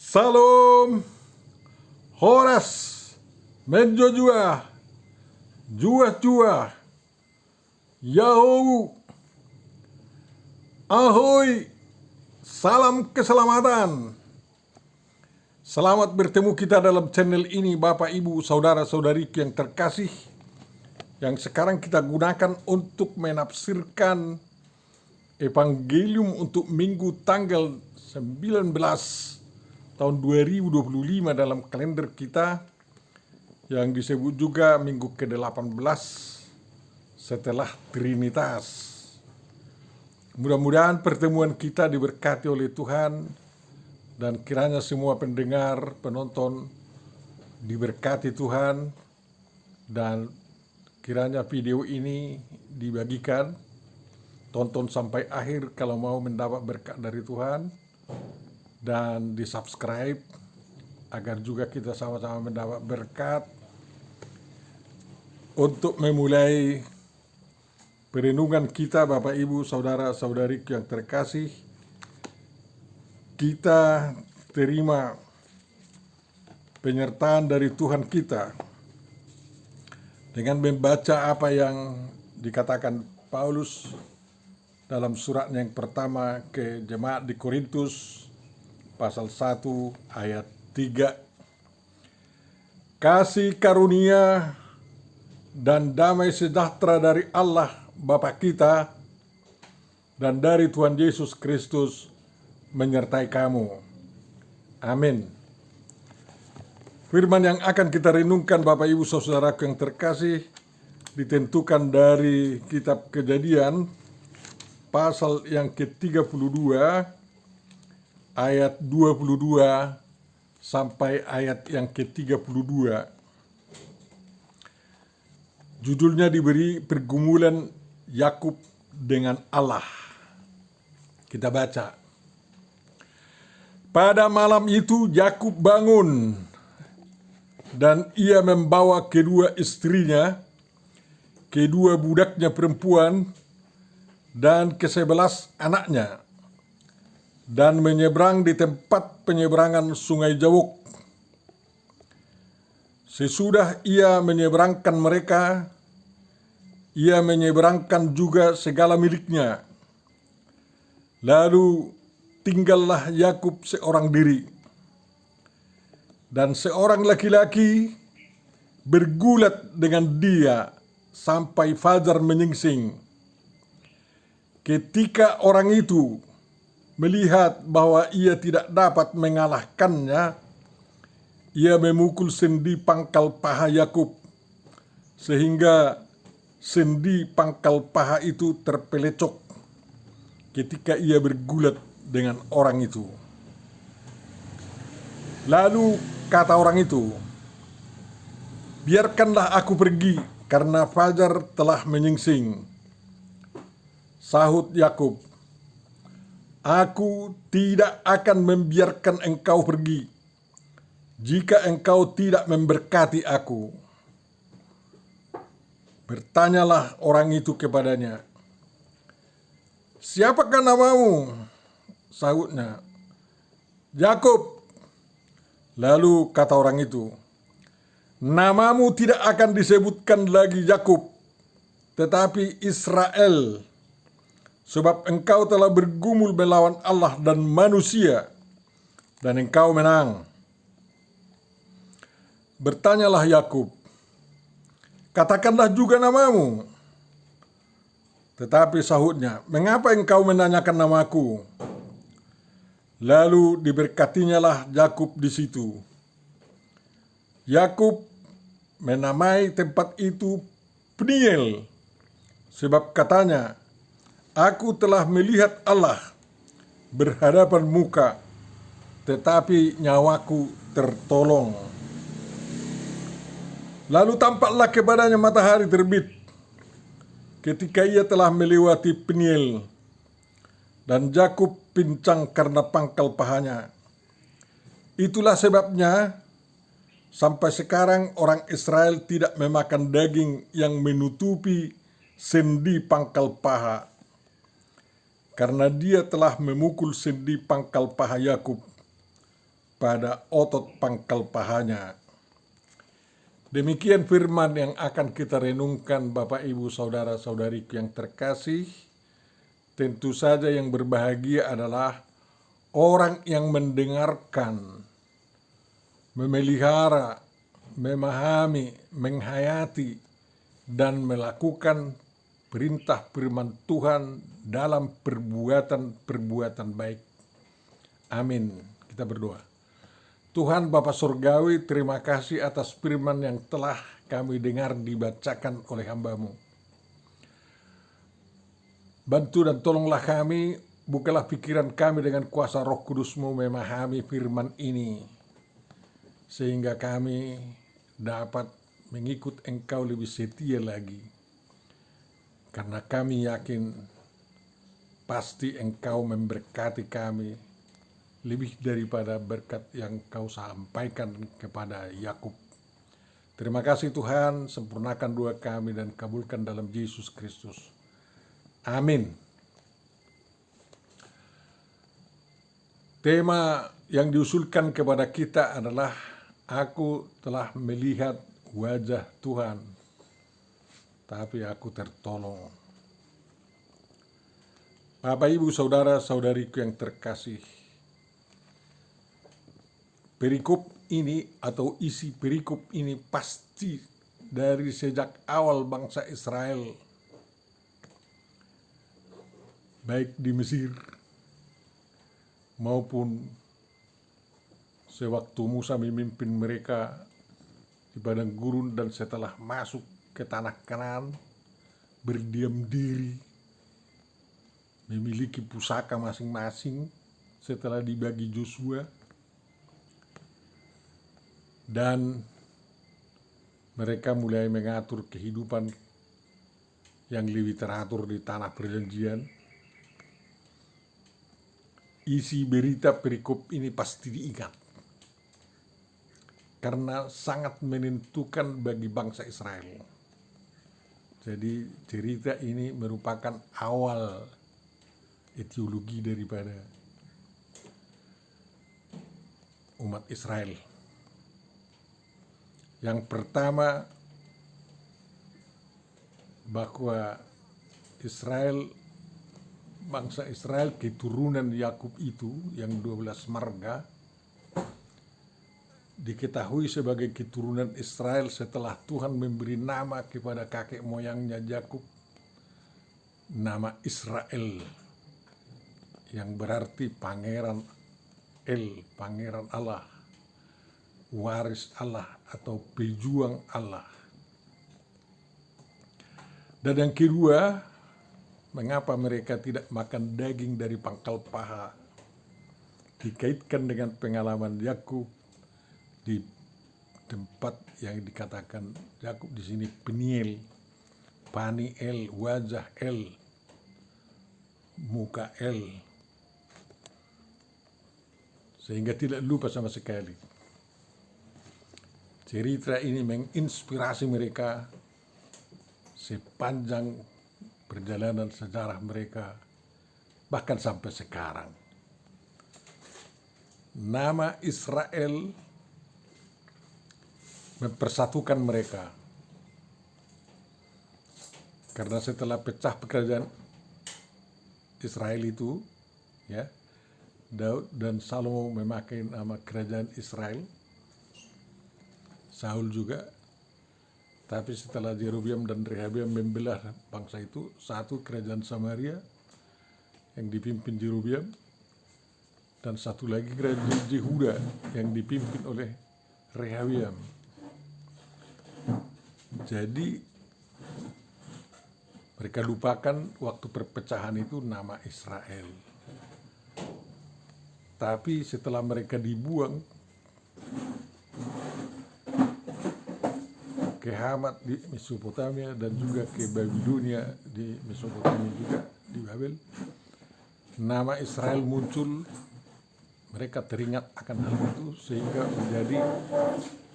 Salom, Horas, Menjojua, Jua, Yahoo, Ahoy, salam keselamatan. Selamat bertemu kita dalam channel ini Bapak Ibu Saudara-saudariku yang terkasih, yang sekarang kita gunakan untuk menafsirkan Evangelium untuk Minggu tanggal 19 tahun 2025 dalam kalender kita, yang disebut juga Minggu ke-18 setelah Trinitas. Mudah-mudahan pertemuan kita diberkati oleh Tuhan, dan kiranya semua pendengar, penonton diberkati Tuhan, dan kiranya video ini dibagikan, tonton sampai akhir kalau mau mendapat berkat dari Tuhan, dan di-subscribe agar juga kita sama-sama mendapat berkat untuk memulai perenungan kita. Bapak Ibu Saudara-saudariku yang terkasih, kita terima penyertaan dari Tuhan kita dengan membaca apa yang dikatakan Paulus dalam suratnya yang pertama ke jemaat di Korintus, pasal 1 ayat 3. Kasih karunia dan damai sejahtera dari Allah Bapa kita dan dari Tuhan Yesus Kristus menyertai kamu. Amin. Firman yang akan kita renungkan Bapak Ibu Saudaraku yang terkasih ditentukan dari kitab Kejadian pasal yang ke-32 ayat 22 sampai ayat yang ke-32. Judulnya diberi pergumulan Yakub dengan Allah. Kita baca. Pada malam itu Yakub bangun, dan ia membawa kedua istrinya, kedua budaknya perempuan, dan ke-11 anaknya, dan menyeberang di tempat penyeberangan Sungai Jabok. Sesudah ia menyeberangkan mereka, ia menyeberangkan juga segala miliknya. Lalu tinggallah Yakub seorang diri, dan seorang laki-laki bergulat dengan dia sampai fajar menyingsing. Ketika orang itu melihat bahwa ia tidak dapat mengalahkannya, ia memukul sendi pangkal paha Yakub, sehingga sendi pangkal paha itu terpelecok ketika ia bergulat dengan orang itu. Lalu kata orang itu, "Biarkanlah aku pergi, karena fajar telah menyingsing." Sahut Yakub, "Aku tidak akan membiarkan engkau pergi jika engkau tidak memberkati aku." Bertanyalah orang itu kepadanya, "Siapakah namamu?" Sahutnya, "Yakub." Lalu kata orang itu, "Namamu tidak akan disebutkan lagi Yakub, tetapi Israel, sebab engkau telah bergumul melawan Allah dan manusia, dan engkau menang." Bertanyalah Yakub, "Katakanlah juga namamu." Tetapi sahutnya, "Mengapa engkau menanyakan namaku?" Lalu diberkatinyalah Yakub di situ. Yakub menamai tempat itu Peniel, sebab katanya, "Aku telah melihat Allah berhadapan muka, tetapi nyawaku tertolong." Lalu tampaklah kepadanya matahari terbit ketika ia telah melewati Peniel, dan Yakub pincang karena pangkal pahanya. Itulah sebabnya sampai sekarang orang Israel tidak memakan daging yang menutupi sendi pangkal paha, karena dia telah memukul sendi pangkal paha Yakub, pada otot pangkal pahanya. Demikian firman yang akan kita renungkan, Bapak, Ibu, Saudara-saudariku yang terkasih. Tentu saja yang berbahagia adalah orang yang mendengarkan, memelihara, memahami, menghayati, dan melakukan perintah firman Tuhan dalam perbuatan-perbuatan baik. Amin. Kita berdoa. Tuhan Bapa Surgawi, terima kasih atas firman yang telah kami dengar dibacakan oleh hamba-Mu. Bantu dan tolonglah kami, bukalah pikiran kami dengan kuasa Roh Kudus-Mu memahami firman ini, sehingga kami dapat mengikut Engkau lebih setia lagi. Karena kami yakin pasti Engkau memberkati kami lebih daripada berkat yang Kau sampaikan kepada Yakub. Terima kasih Tuhan, sempurnakan doa kami dan kabulkan dalam Yesus Kristus. Amin. Tema yang diusulkan kepada kita adalah aku telah melihat wajah Tuhan, tapi aku tertolong. Bapak, Ibu, Saudara-saudariku yang terkasih, perikop ini atau isi perikop ini pasti dari sejak awal bangsa Israel, baik di Mesir maupun sewaktu Musa memimpin mereka di padang gurun dan setelah masuk ke tanah Kanaan, berdiam diri, memiliki pusaka masing-masing setelah dibagi Joshua, dan mereka mulai mengatur kehidupan yang lebih teratur di tanah perjanjian. Isi berita perikop ini pasti diingat, karena sangat menentukan bagi bangsa Israel. Jadi cerita ini merupakan awal etiologi daripada umat Israel. Yang pertama, bahwa bangsa Israel, keturunan Yakub itu yang 12 marga, diketahui sebagai keturunan Israel setelah Tuhan memberi nama kepada kakek moyangnya Yakub, nama Israel, yang berarti pangeran pangeran Allah, waris Allah atau pejuang Allah. Dan yang kedua, mengapa mereka tidak makan daging dari pangkal paha? Dikaitkan dengan pengalaman Yakub di tempat yang dikatakan Yakub di sini Peniel, Paniel, wajah El, muka El, sehingga tidak lupa sama sekali. Cerita ini menginspirasi mereka sepanjang perjalanan sejarah mereka, bahkan sampai sekarang. Nama Israel mempersatukan mereka, karena setelah pecah kerajaan Israel itu, ya, Daud dan Salomo memakai nama kerajaan Israel, Saul juga. Tapi setelah Yerobeam dan Rehabeam membelah bangsa itu, satu kerajaan Samaria yang dipimpin Yerobeam, dan satu lagi kerajaan Yehuda yang dipimpin oleh Rehabeam. Jadi mereka lupakan waktu perpecahan itu nama Israel. Tapi setelah mereka dibuang ke Hamat di Mesopotamia dan juga ke Babilonia di Mesopotamia juga di Babel, nama Israel muncul. Mereka teringat akan hal itu sehingga menjadi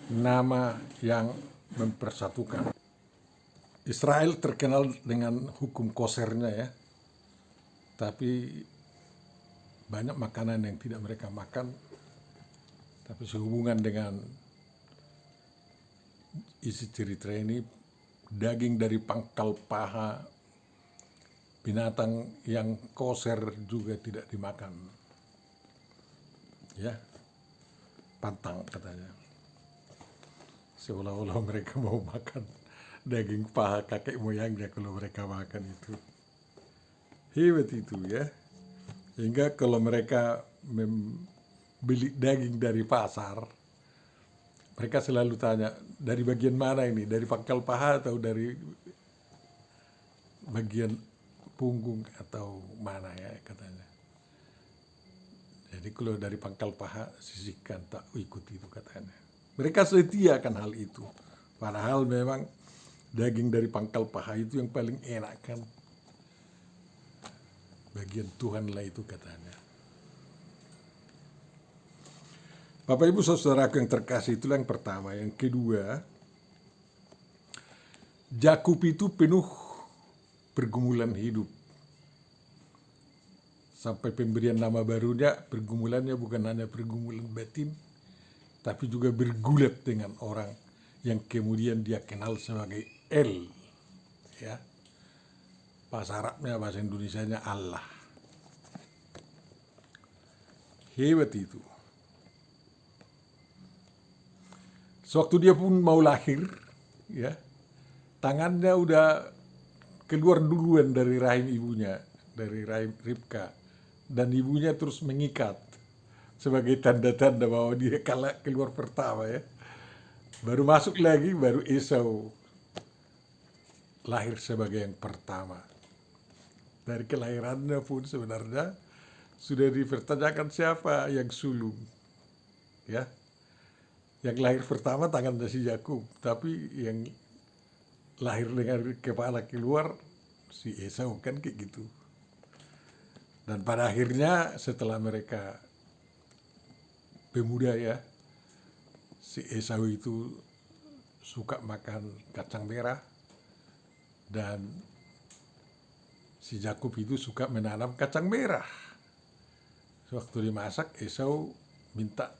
nama yang mempersatukan. Israel terkenal dengan hukum kosernya, ya, tapi banyak makanan yang tidak mereka makan, Tapi sehubungan dengan isi cerita ini, daging dari pangkal paha binatang yang koser juga tidak dimakan. Ya, pantang katanya. Seolah-olah mereka mau makan daging paha kakek moyangnya kalau mereka makan itu. Hebat itu ya. Sehingga kalau mereka membeli daging dari pasar, mereka selalu tanya, dari bagian mana ini? Dari pangkal paha atau dari bagian punggung atau mana ya katanya. Jadi kalau dari pangkal paha sisihkan, tak ikut itu katanya. Mereka setia akan hal itu. Padahal memang daging dari pangkal paha itu yang paling enak kan. Bagian Tuhan lah itu katanya. Bapak Ibu saudaraku yang terkasih, itulah yang pertama. Yang kedua, Yakub itu penuh pergumulan hidup. Sampai pemberian nama barunya, pergumulannya bukan hanya pergumulan batin, tapi juga bergulat dengan orang yang kemudian dia kenal sebagai El. Ya. Bahasa Arabnya, bahasa Indonesianya Allah. Hebat itu. Sewaktu dia pun mau lahir, ya, tangannya udah keluar duluan dari rahim ibunya, dari rahim Ribka, dan ibunya terus mengikat sebagai tanda-tanda bahwa dia keluar pertama ya. Baru masuk lagi, baru Esau lahir sebagai yang pertama. Dari kelahirannya pun sebenarnya sudah dipertanyakan siapa yang sulung, ya. Yang lahir pertama tangannya si Yakub, tapi yang lahir dengan kepala keluar si Esau kan kayak gitu. Dan pada akhirnya setelah mereka pemuda ya, si Esau itu suka makan kacang merah dan si Yakub itu suka menanam kacang merah. Waktu dimasak, Esau minta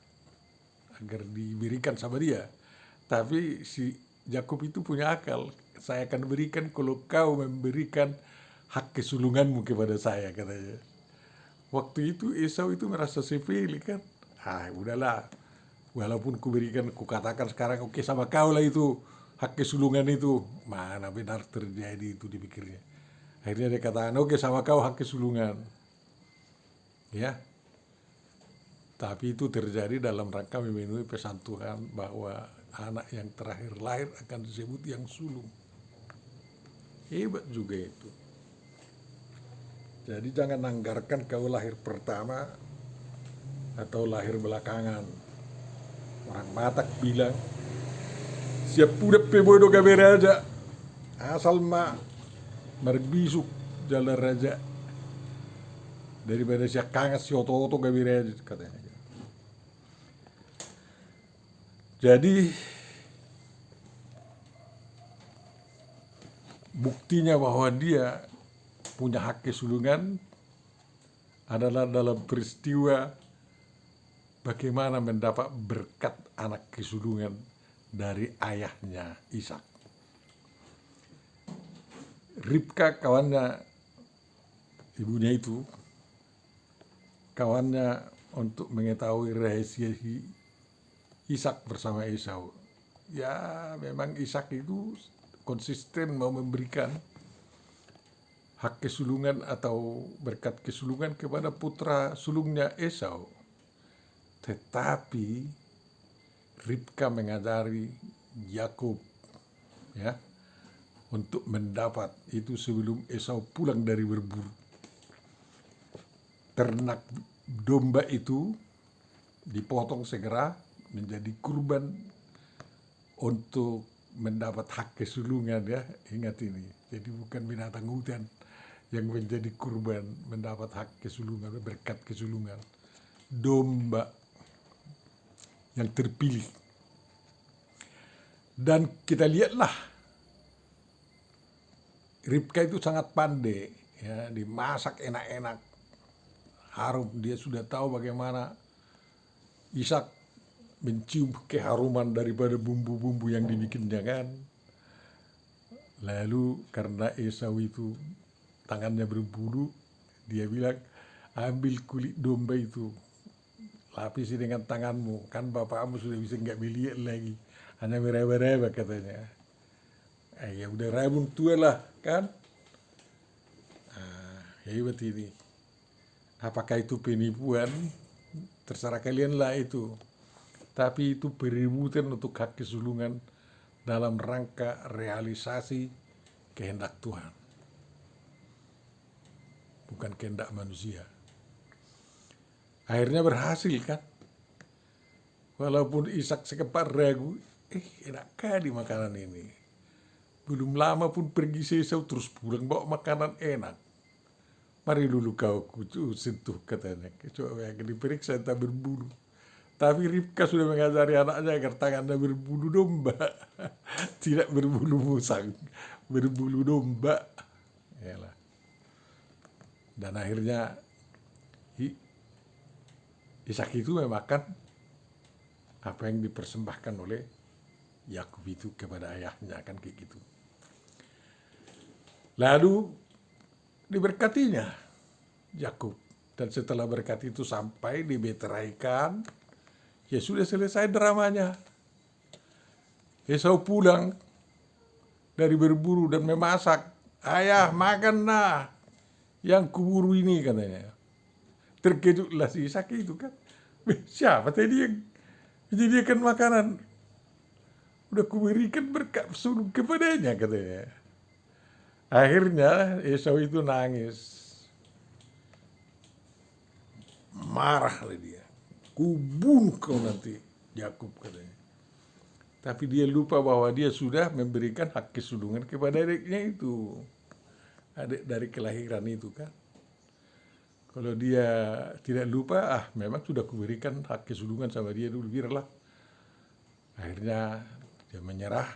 agar diberikan sama dia. Tapi si Yakub itu punya akal. Saya akan berikan kalau kau memberikan hak kesulunganmu kepada saya, katanya. Waktu itu Esau itu merasa sepele kan. Udahlah. Walaupun ku katakan sekarang oke sama kau lah itu hak kesulungan itu. Mana benar terjadi itu dipikirnya. Akhirnya dia katakan oke sama kau hak kesulungan. Ya. Tapi itu terjadi dalam rangka memenuhi pesan Tuhan bahwa anak yang terakhir lahir akan disebut yang sulung. Hebat juga itu. Jadi jangan anggarkan kau lahir pertama atau lahir belakangan. Orang Batak bilang, siap pudap pebodo gabe raja, asal merbisuk jalan raja. Daripada siap kangas si oto-oto gabe raja, katanya. Jadi buktinya bahwa dia punya hak kesulungan adalah dalam peristiwa bagaimana mendapat berkat anak kesulungan dari ayahnya Ishak. Ribka kawannya ibunya itu, kawannya untuk mengetahui rahasia Ishak bersama Esau. Ya memang Ishak itu konsisten mau memberikan hak kesulungan atau berkat kesulungan kepada putra sulungnya Esau. Tetapi Ribka mengajari Yakub ya untuk mendapat itu sebelum Esau pulang dari berburu. Ternak domba itu dipotong segera menjadi kurban untuk mendapat hak kesulungan ya. Ingat ini. Jadi bukan binatang hutan yang menjadi kurban mendapat hak kesulungan, berkat kesulungan. Domba yang terpilih. Dan kita lihatlah Ribka itu sangat pandai ya, dimasak enak-enak, harum. Dia sudah tahu bagaimana Ishak mencium keharuman daripada bumbu-bumbu yang dibikinnya kan. Lalu karena Esau itu tangannya berbulu, dia bilang, ambil kulit domba itu, lapisi dengan tanganmu, kan bapakmu sudah bisa nggak melihat lagi, hanya meraba-raba katanya. Ya udah rabun tua lah kan. Hebat ini. Apakah itu penipuan? Terserah kalian lah itu. Tapi itu peributan untuk hak kesulungan dalam rangka realisasi kehendak Tuhan, bukan kehendak manusia. Akhirnya berhasil kan. Walaupun Ishak sempat ragu, enak kali makanan ini. Belum lama pun pergi Esau terus pulang bawa makanan enak. Mari dulu kau sentuh katanya. Coba yang diperiksa entah berbulu. Tapi Ribka sudah mengajari anaknya agar tangannya berbulu domba. Tidak berbulu musang. Berbulu domba. Yalah. Dan akhirnya Ishak itu memakan apa yang dipersembahkan oleh Yakub itu kepada ayahnya, kan kayak gitu. Lalu diberkatinya Yakub, dan setelah berkat itu sampai dimeteraikan, ya sudah selesai dramanya. Esau pulang dari berburu dan memasak. Ayah, makanlah yang kuburu ini katanya. Terkejutlah si Ishak itu kan. Siapa tadi yang menyediakan makanan? Udah kuberikan berkat suruh kepadanya katanya. Akhirnya Esau itu nangis. Marahlah dia. Kubunuh kau nanti, Yakub katanya. Tapi dia lupa bahwa dia sudah memberikan hak kesulungan kepada adiknya itu. Adik dari kelahiran itu kan. Kalau dia tidak lupa, memang sudah kuberikan hak kesulungan sama dia dulu, biarlah. Akhirnya dia menyerah.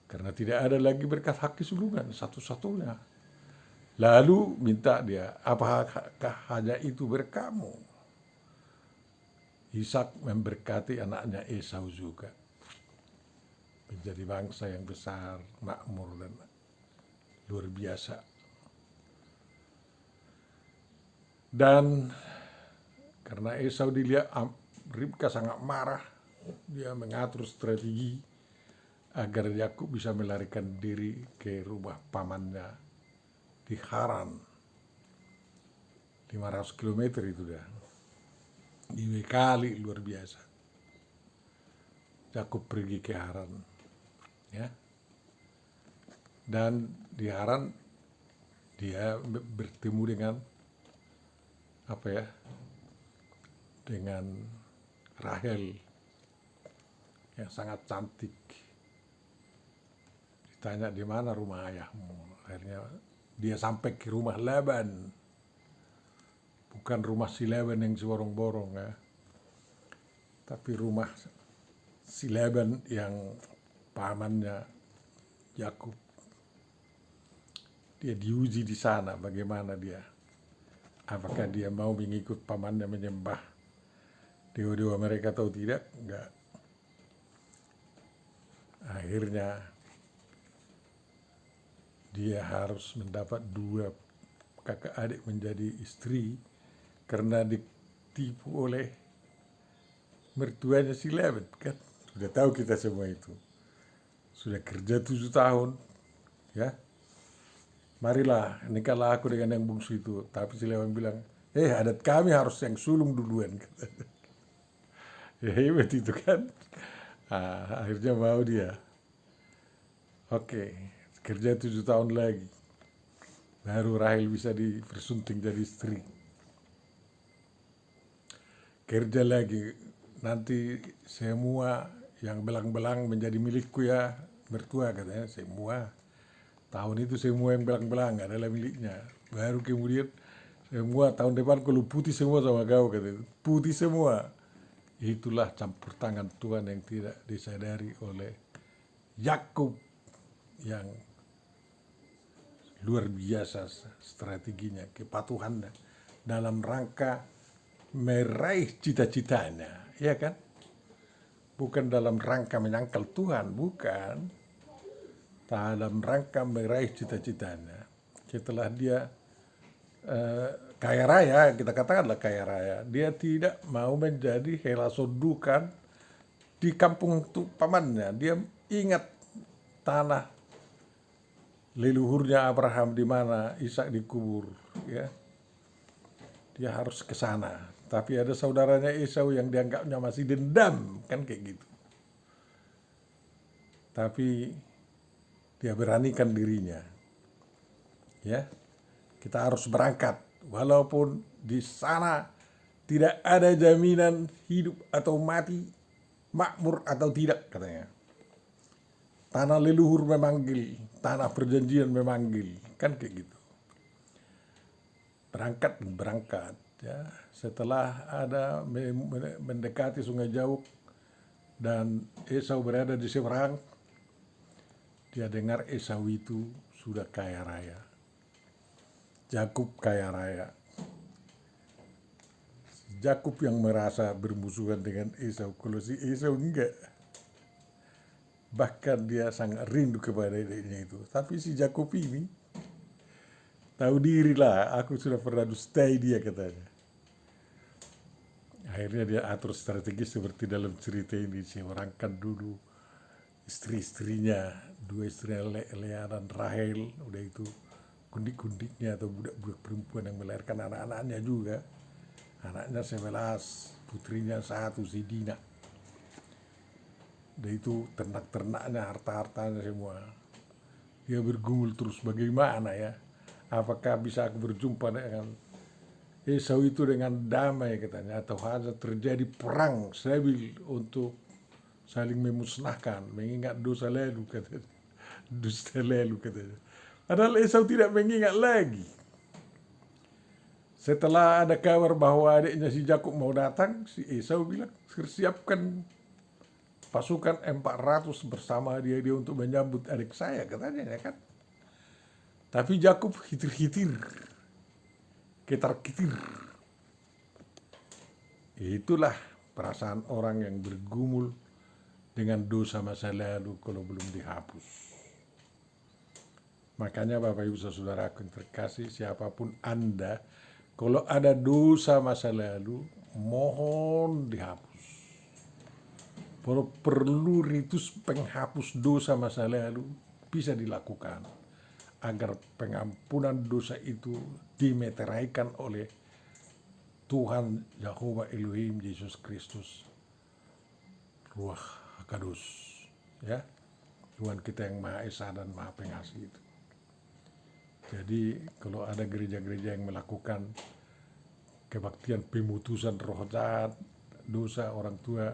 Karena tidak ada lagi berkat hak kesulungan, satu-satunya. Lalu minta dia, apakah hanya itu berkatmu? Ishak memberkati anaknya Esau juga. Menjadi bangsa yang besar, makmur, dan luar biasa. Dan karena Esau dilihat Ribka sangat marah, dia mengatur strategi agar Yakub bisa melarikan diri ke rumah pamannya di Haran. 500 km itu dah. Dibekali luar biasa. Yakub pergi ke Haran, ya. Dan di Haran dia bertemu dengan dengan Rahel yang sangat cantik. Ditanya di mana rumah ayahmu. Akhirnya dia sampai ke rumah Laban. Bukan rumah si Laban yang seborong-borong ya. Tapi rumah si Laban yang pamannya Yakub. Dia diuji di sana bagaimana dia. Apakah dia mau mengikut pamannya menyembah dewa-dewa mereka atau tidak? Enggak. Akhirnya dia harus mendapat 2 kakak adik menjadi istri karena ditipu oleh mertuanya si Laban kan. Sudah tahu kita semua itu. Sudah kerja 7 tahun, ya. Marilah nikahlah aku dengan yang bungsu itu. Tapi si Laban bilang, adat kami harus yang sulung duluan. Ya hebat itu kan. Akhirnya mau dia. Oke, kerja 7 tahun lagi. Baru Rahel bisa dipersunting jadi istri. Kerja lagi, nanti semua yang belang-belang menjadi milikku ya, mertua katanya, semua. Tahun itu semua yang belang-belang adalah miliknya. Baru kemudian semua tahun depan kalau putih semua sama kau katanya. Putih semua. Itulah campur tangan Tuhan yang tidak disadari oleh Yakub yang luar biasa strateginya, kepatuhannya dalam rangka meraih cita-citanya, ya kan? bukan dalam rangka menyangkal Tuhan, bukan. Dalam rangka meraih cita-citanya. Setelah dia kaya raya, kita katakanlah kaya raya, dia tidak mau menjadi helasodukan di kampung pamannya. Dia ingat tanah leluhurnya Abraham di mana Ishak dikubur, ya. Dia harus ke sana. Tapi ada saudaranya Esau yang dianggapnya masih dendam, kan kayak gitu. Tapi dia beranikan dirinya. Ya. Kita harus berangkat walaupun di sana tidak ada jaminan hidup atau mati, makmur atau tidak, katanya. Tanah leluhur memanggil, tanah perjanjian memanggil, kan kayak gitu. Berangkat ya. Setelah ada mendekati Sungai Jabok dan Esau berada di seberang, dia dengar Esau itu sudah kaya raya, Yakub kaya raya. Yakub yang merasa bermusuhan dengan Esau, kalau si Esau enggak. Bahkan dia sangat rindu kepada adiknya itu. Tapi si Yakub ini tahu diri lah, aku sudah pernah dustai dia, katanya. Akhirnya dia atur strategi seperti dalam cerita ini. Seorangkan dulu istri-istrinya, 2 istrinya Lea dan Rahel, udah itu kundik-kundiknya atau budak-budak perempuan yang melahirkan anak-anaknya juga. Anaknya 11, putrinya 1, si Dina. Udah itu ternak-ternaknya, harta-hartanya semua. Dia bergumul terus, bagaimana ya? Apakah bisa aku berjumpa dengan Esau itu dengan damai, katanya, atau hanya terjadi perang sabil untuk saling memusnahkan, mengingat dosa lalu, katanya. Dosa lalu, katanya. Padahal Esau tidak mengingat lagi. Setelah ada kabar bahwa adiknya si Yakub mau datang, si Esau bilang, siapkan pasukan 400 bersama dia untuk menyambut adik saya, katanya, ya kan. Tapi Yakub hitir-hitir, ketar-ketir. Itulah perasaan orang yang bergumul dengan dosa masa lalu kalau belum dihapus. Makanya Bapak Ibu Saudara yang terkasih, siapapun Anda, kalau ada dosa masa lalu, mohon dihapus. Kalau perlu ritus penghapus dosa masa lalu bisa dilakukan agar pengampunan dosa itu dimeteraikan oleh Tuhan Yahova Elohim Yesus Kristus, Ruach HaKadosh, ya, Tuhan kita yang Maha Esa dan Maha Pengasih itu. Jadi kalau ada gereja-gereja yang melakukan kebaktian pemutusan roh jahat, dosa orang tua,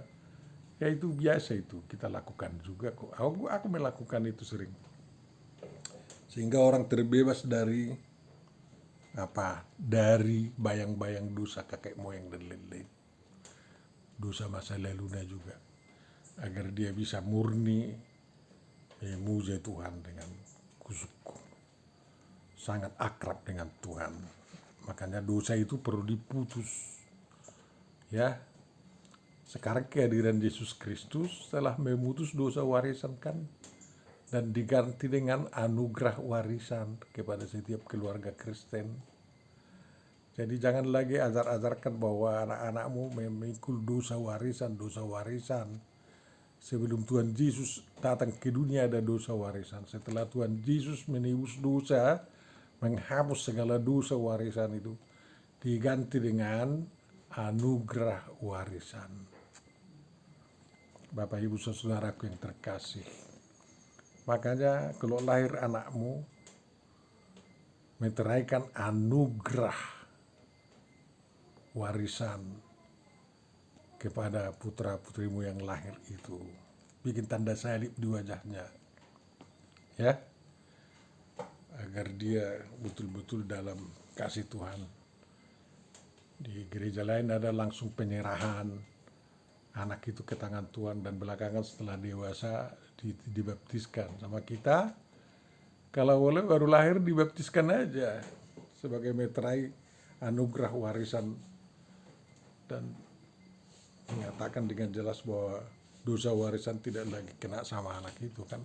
ya itu biasa, itu kita lakukan juga kok. Aku melakukan itu sering. Sehingga orang terbebas dari dari bayang-bayang dosa kakek moyang dan lain-lain. Dosa masa lalunya juga. Agar dia bisa murni memuja Tuhan dengan kusuk. Sangat akrab dengan Tuhan. Makanya dosa itu perlu diputus. Ya. Sekarang kehadiran Yesus Kristus telah memutus dosa warisan kan, dan diganti dengan anugerah warisan kepada setiap keluarga Kristen. Jadi jangan lagi ajar-ajarkan bahwa anak-anakmu memikul dosa warisan. Sebelum Tuhan Yesus datang ke dunia ada dosa warisan. Setelah Tuhan Yesus menebus dosa, menghapus segala dosa warisan itu, diganti dengan anugerah warisan. Bapak Ibu Saudaraku yang terkasih, makanya kalau lahir anakmu, meteraikan anugerah warisan kepada putra-putrimu yang lahir itu. Bikin tanda salib di wajahnya, ya, agar dia betul-betul dalam kasih Tuhan. Di gereja lain ada langsung penyerahan anak itu ke tangan Tuhan, dan belakangan setelah dewasa dibaptiskan. Sama kita, kalau boleh baru lahir dibaptiskan aja sebagai meterai anugerah warisan, dan menyatakan dengan jelas bahwa dosa warisan tidak lagi kena sama anak itu kan.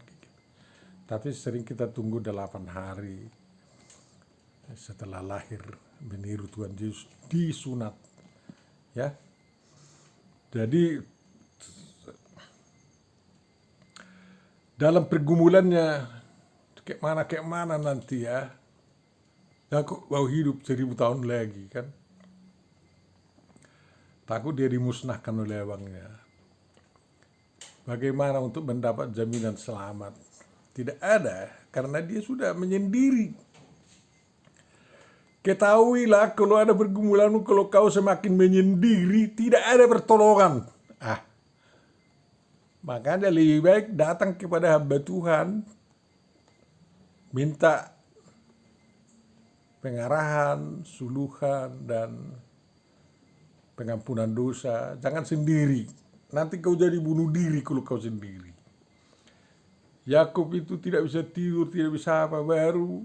Tapi sering kita tunggu 8 hari setelah lahir meniru Tuhan Yesus disunat. Ya. Jadi dalam pergumulannya kayak mana nanti ya. Aku mau hidup 1000 tahun lagi kan. Takut dia dimusnahkan oleh abangnya. Bagaimana untuk mendapat jaminan selamat? Tidak ada, karena dia sudah menyendiri. Ketahuilah kalau ada pergumulanmu, kalau kau semakin menyendiri, tidak ada pertolongan. Makanya lebih baik datang kepada hamba Tuhan, minta pengarahan, suluhan, dan pengampunan dosa. Jangan sendiri, nanti kau jadi bunuh diri kalau kau sendiri. Yakub itu tidak bisa tidur, tidak bisa apa, baru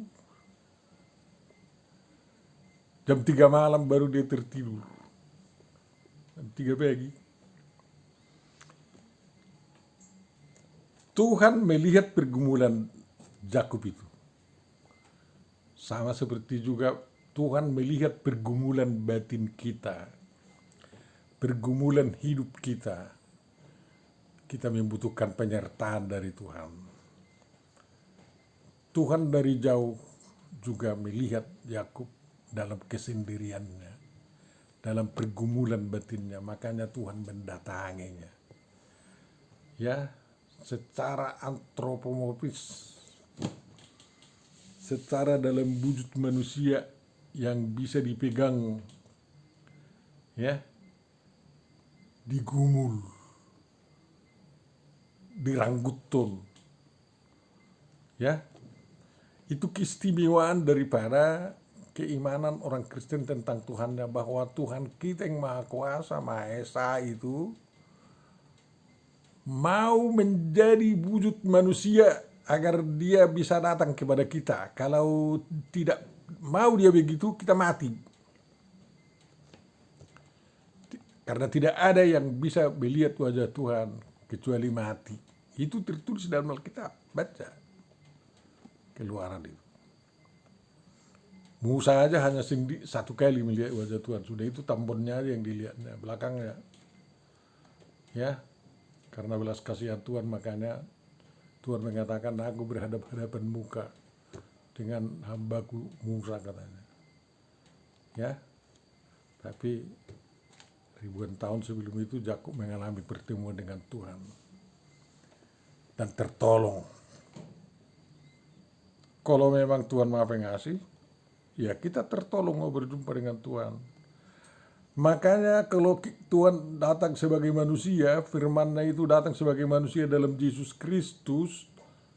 jam 3 malam baru dia tertidur. Jam 3 pagi. Tuhan melihat pergumulan Yakub itu. Sama seperti juga Tuhan melihat pergumulan batin kita. Pergumulan hidup kita. Kita membutuhkan penyertaan dari Tuhan. Tuhan dari jauh juga melihat Yakub dalam kesendiriannya, dalam pergumulan batinnya, makanya Tuhan mendatanginya. Ya, secara antropomorfis, secara dalam wujud manusia yang bisa dipegang, ya, digumul, dirangguton, ya. Itu keistimewaan daripada keimanan orang Kristen tentang Tuhannya, bahwa Tuhan kita yang Maha Kuasa, Maha Esa itu mau menjadi wujud manusia agar dia bisa datang kepada kita. Kalau tidak mau dia begitu, kita mati. Karena tidak ada yang bisa melihat wajah Tuhan kecuali mati. Itu tertulis dalam Alkitab, baca. Keluaran itu. Musa aja hanya 1 kali melihat wajah Tuhan. Sudah itu tambonnya aja yang dilihatnya, belakangnya. Ya, karena belas kasihan Tuhan makanya Tuhan mengatakan, aku berhadapan muka dengan hambaku Musa, katanya. Ya, tapi ribuan tahun sebelum itu Yakub mengalami pertemuan dengan Tuhan dan tertolong. Kalau memang Tuhan Maha Pengasih, ya kita tertolong mau berjumpa dengan Tuhan. Makanya kalau Tuhan datang sebagai manusia, firman-Nya itu datang sebagai manusia dalam Yesus Kristus,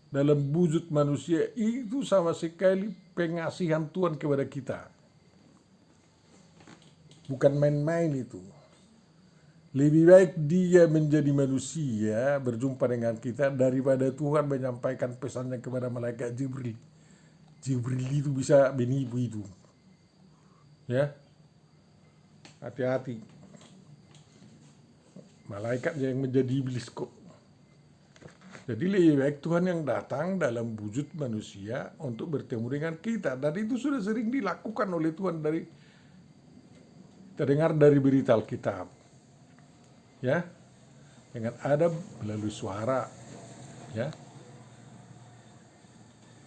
dalam wujud manusia, itu sama sekali pengasihan Tuhan kepada kita. Bukan main-main itu. Lebih baik dia menjadi manusia, berjumpa dengan kita, daripada Tuhan menyampaikan pesannya kepada malaikat Jibril. Jibril itu bisa menipu itu. Ya. Hati-hati. Malaikat yang menjadi iblis kok. Jadi lebih baik Tuhan yang datang dalam wujud manusia untuk bertemu dengan kita. Dan itu sudah sering dilakukan oleh Tuhan, dari terdengar dari berita Alkitab. Ya. Dengan Adam melalui suara. Ya.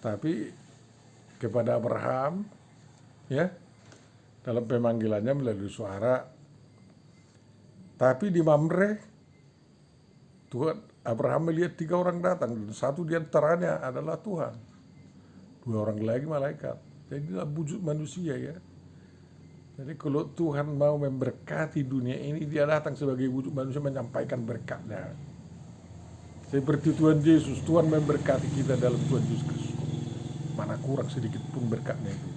Tapi kepada Abraham, ya, dalam pemanggilannya melalui suara. Tapi di Mamre, Tuhan, Abraham melihat 3 orang datang, dan 1 di antaranya adalah Tuhan. 2 orang lagi malaikat. Jadi dalam wujud manusia, ya. Jadi kalau Tuhan mau memberkati dunia ini, dia datang sebagai wujud manusia menyampaikan berkat-Nya. Seperti Tuhan Yesus, Tuhan memberkati kita dalam Tuhan Yesus Kristus. Mana kurang sedikit pun berkat-Nya itu.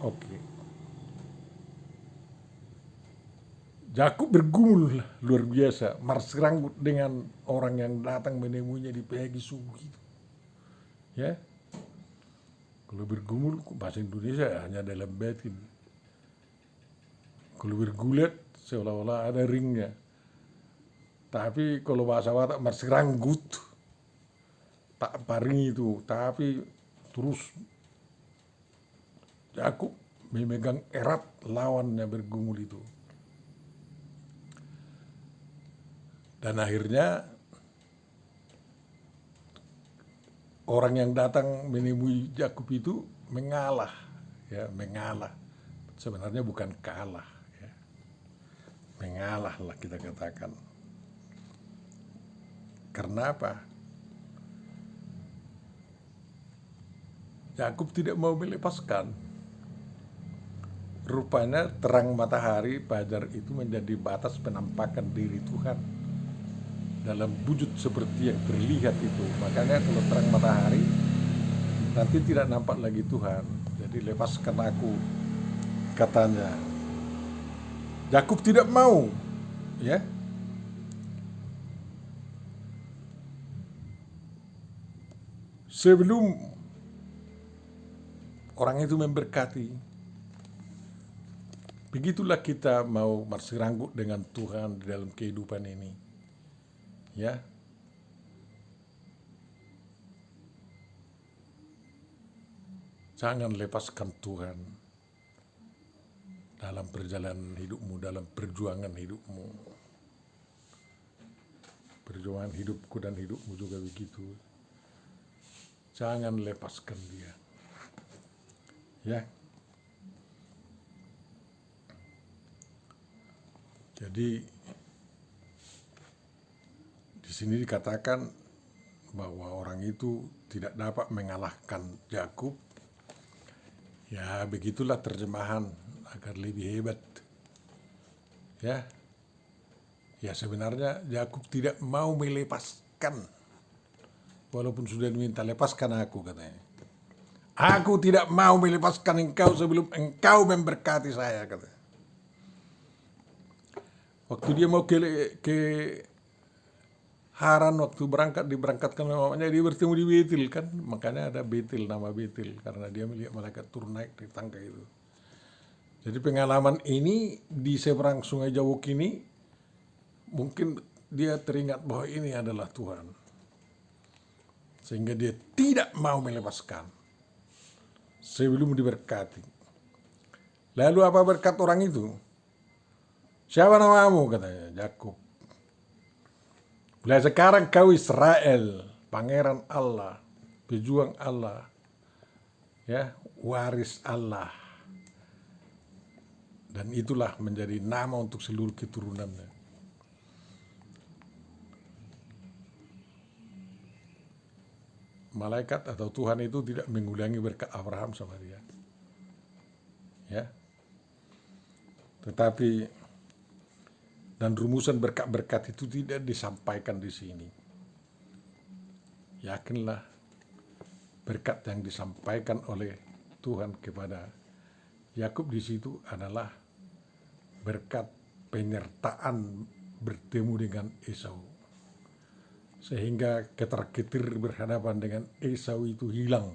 Oke. Yakub bergumul luar biasa, marseranggut dengan orang yang datang menemuinya di pagi subuh itu. Ya. Kalau bergumul, bahasa Indonesia hanya dalam batin. Kalau bergulat, seolah-olah ada ringnya. Tapi kalau bahasa Batak merseranggut, tak paringi itu. Tapi terus Yakub memegang erat lawannya bergumul itu. Dan akhirnya orang yang datang menemui Yakub itu mengalah, ya mengalah. Sebenarnya bukan kalah, ya. Mengalah lah kita katakan. Karena apa? Yakub tidak mau melepaskan. Rupanya terang matahari fajar itu menjadi batas penampakan diri Tuhan dalam wujud seperti yang terlihat itu. Makanya kalau terang matahari nanti tidak nampak lagi Tuhan. Jadi lepaskan aku, katanya. Yakub tidak mau, ya. Sebelum orang itu memberkati, begitulah kita mau bersinggungan dengan Tuhan di dalam kehidupan ini, ya. Jangan lepaskan Tuhan dalam perjalanan hidupmu, dalam perjuangan hidupmu. Perjuangan hidupku dan hidupmu juga begitu. Jangan lepaskan dia, ya. Jadi di sini dikatakan bahwa orang itu tidak dapat mengalahkan Yakub. Ya, begitulah terjemahan agar lebih hebat. Ya. Ya, sebenarnya Yakub tidak mau melepaskan. Walaupun sudah diminta, lepaskan aku, katanya. Aku tidak mau melepaskan engkau sebelum engkau memberkati saya, katanya. Waktu dia mau ke Haran, waktu diberangkatkan mamanya, dia bertemu di Betel kan. Makanya ada Betel, nama Betel, karena dia melihat malaikat turun naik di tangga itu. Jadi pengalaman ini di seberang Sungai Jawok ini, mungkin dia teringat bahwa ini adalah Tuhan. Sehingga dia tidak mau melepaskan sebelum diberkati. Lalu apa berkat orang itu? Siapa namamu, katanya, Yakub. Mulai sekarang kau Israel, pangeran Allah, pejuang Allah, ya, waris Allah. Dan itulah menjadi nama untuk seluruh keturunannya. Malaikat atau Tuhan itu tidak mengulangi berkat Abraham sama dia, ya. Tetapi dan rumusan berkat-berkat itu tidak disampaikan di sini. Yakinlah berkat yang disampaikan oleh Tuhan kepada Yakub di situ adalah berkat penyertaan bertemu dengan Esau. Sehingga ketar-ketir berhadapan dengan Esau itu hilang.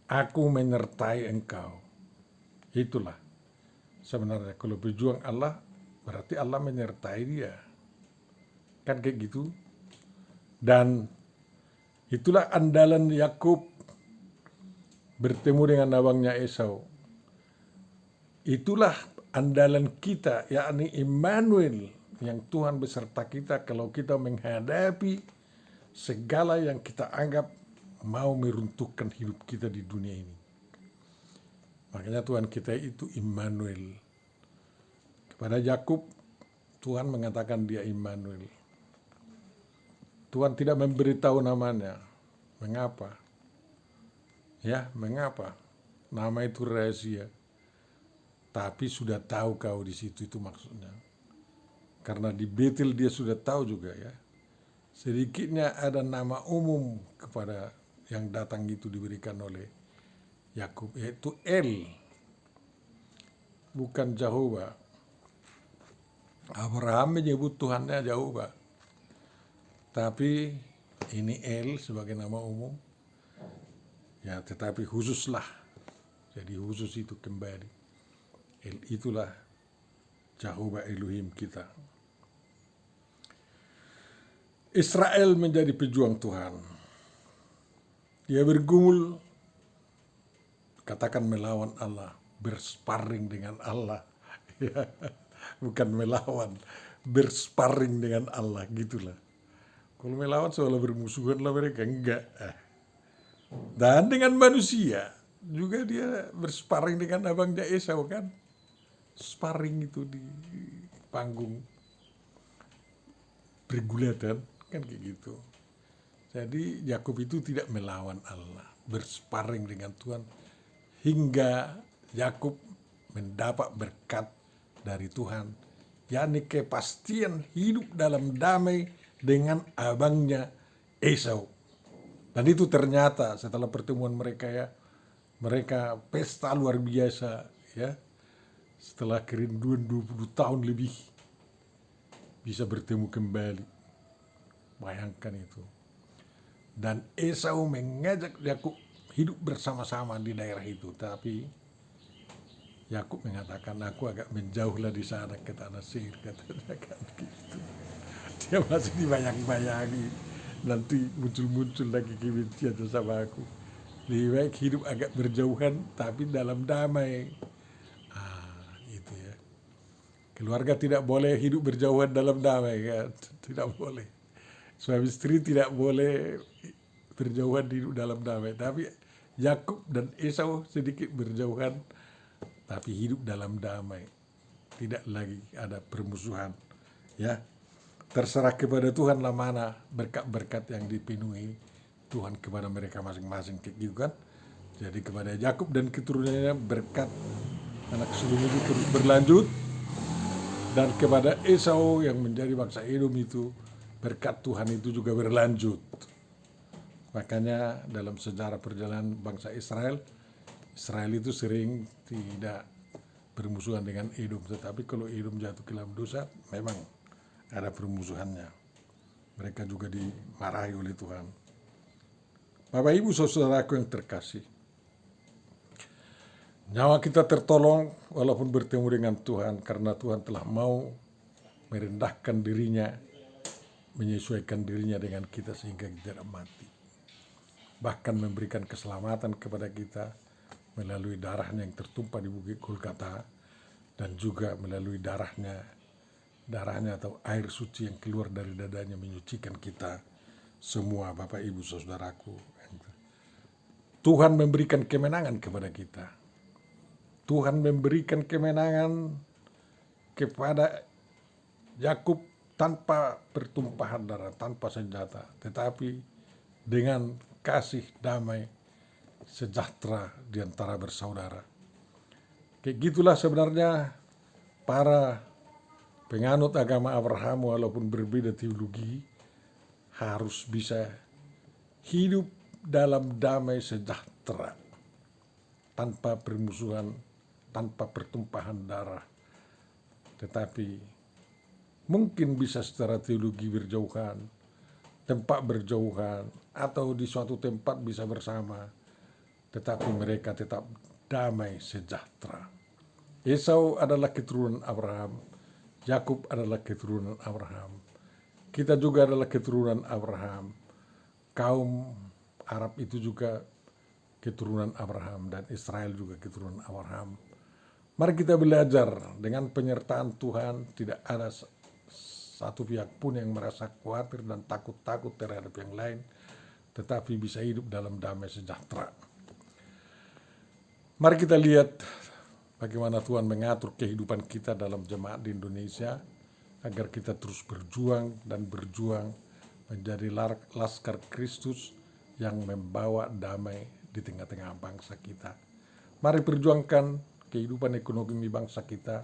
Aku menyertai engkau. Itulah sebenarnya kalau pejuang Allah, berarti Allah menyertai dia. Kan kayak gitu. Dan itulah andalan Yakub bertemu dengan abangnya Esau. Itulah andalan kita, yakni Immanuel, yang Tuhan beserta kita kalau kita menghadapi segala yang kita anggap mau meruntuhkan hidup kita di dunia ini. Makanya Tuhan kita itu Immanuel. Kepada Yakub, Tuhan mengatakan dia Immanuel. Tuhan tidak memberitahu namanya. Mengapa? Ya, mengapa? Nama itu rahasia. Tapi sudah tahu kau di situ, itu maksudnya. Karena di Betel dia sudah tahu juga, ya. Sedikitnya ada nama umum kepada yang datang itu diberikan oleh Yakub, yaitu El. Bukan Jehovah. Abraham menyebut Tuhannya Jehovah. Tapi ini El sebagai nama umum. Ya, tetapi khususlah. Jadi khusus itu kembali. El itulah Jehovah Elohim kita. Israel menjadi pejuang Tuhan. Dia bergumul, katakan melawan Allah, bersparring dengan Allah. Ya, bukan melawan, bersparring dengan Allah, gitulah. Kalau melawan seolah bermusuhan lah mereka, enggak. Dan dengan manusia juga dia bersparring dengan abangnya Esau kan. Sparring itu di panggung pergulatan kan kayak gitu. Jadi Yakub itu tidak melawan Allah, bersparring dengan Tuhan hingga Yakub mendapat berkat dari Tuhan, yakni kepastian hidup dalam damai dengan abangnya Esau. Dan itu ternyata setelah pertemuan mereka ya, mereka pesta luar biasa ya. Setelah kerinduan 20 tahun lebih bisa bertemu kembali. Bayangkan itu. Dan Esau mengajak Yakub hidup bersama-sama di daerah itu, tapi Yakub mengatakan, aku agak menjauhlah di sana ke tanah Seir, katanya kan gitu. Dia masih dibayang-bayangi, nanti muncul-muncul lagi kebencian sama aku. Lebih baik hidup agak berjauhan tapi dalam damai. Itu ya. Keluarga tidak boleh hidup berjauhan dalam damai kan, tidak boleh. Suami istri tidak boleh berjauhan hidup dalam damai. Tapi Yakub dan Esau sedikit berjauhan tapi hidup dalam damai. Tidak lagi ada permusuhan. Ya, terserah kepada Tuhan lah mana berkat-berkat yang dipenuhi Tuhan kepada mereka masing-masing, kayak gitu kan. Jadi kepada Yakub dan keturunannya berkat anak sulung itu terus berlanjut, dan kepada Esau yang menjadi bangsa Edom itu berkat Tuhan itu juga berlanjut. Makanya dalam sejarah perjalanan bangsa Israel itu sering tidak bermusuhan dengan Edom, tetapi kalau Edom jatuh ke dalam dosa memang ada permusuhannya. Mereka juga dimarahi oleh Tuhan. Bapak Ibu saudaraku yang terkasih, nyawa kita tertolong walaupun bertemu dengan Tuhan karena Tuhan telah mau merendahkan dirinya, menyesuaikan dirinya dengan kita sehingga kita tidak mati. Bahkan memberikan keselamatan kepada kita melalui darahnya yang tertumpah di bukit Golgota, dan juga melalui darahnya atau air suci yang keluar dari dadanya menyucikan kita semua, Bapak Ibu saudaraku. Tuhan memberikan kemenangan kepada kita. Tuhan memberikan kemenangan kepada Yakub tanpa pertumpahan darah, tanpa senjata, tetapi dengan kasih damai sejahtera di antara bersaudara. Kayak gitulah sebenarnya para penganut agama Abraham walaupun berbeda teologi harus bisa hidup dalam damai sejahtera, tanpa permusuhan, tanpa pertumpahan darah. Tetapi mungkin bisa secara teologi berjauhan, tempat berjauhan, atau di suatu tempat bisa bersama, tetapi mereka tetap damai sejahtera. Esau adalah keturunan Abraham, Yakub adalah keturunan Abraham. Kita juga adalah keturunan Abraham. Kaum Arab itu juga keturunan Abraham, dan Israel juga keturunan Abraham. Mari kita belajar dengan penyertaan Tuhan, tidak ada satu pihak pun yang merasa khawatir dan takut-takut terhadap yang lain, tetapi bisa hidup dalam damai sejahtera. Mari kita lihat bagaimana Tuhan mengatur kehidupan kita dalam jemaat di Indonesia, agar kita terus berjuang dan berjuang menjadi laskar Kristus yang membawa damai di tengah-tengah bangsa kita. Mari perjuangkan kehidupan ekonomi bangsa kita,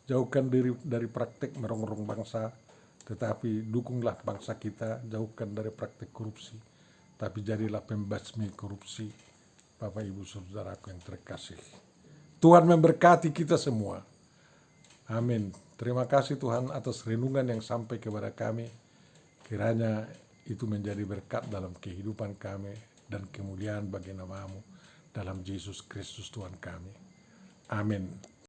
jauhkan diri dari praktek merongrong bangsa, tetapi dukunglah bangsa kita, jauhkan dari praktek korupsi, tapi jadilah pembasmi korupsi. Bapak Ibu saudaraku yang terkasih, Tuhan memberkati kita semua. Amin. Terima kasih Tuhan atas renungan yang sampai kepada kami. Kiranya itu menjadi berkat dalam kehidupan kami dan kemuliaan bagi nama-Mu dalam Yesus Kristus Tuhan kami. Amin.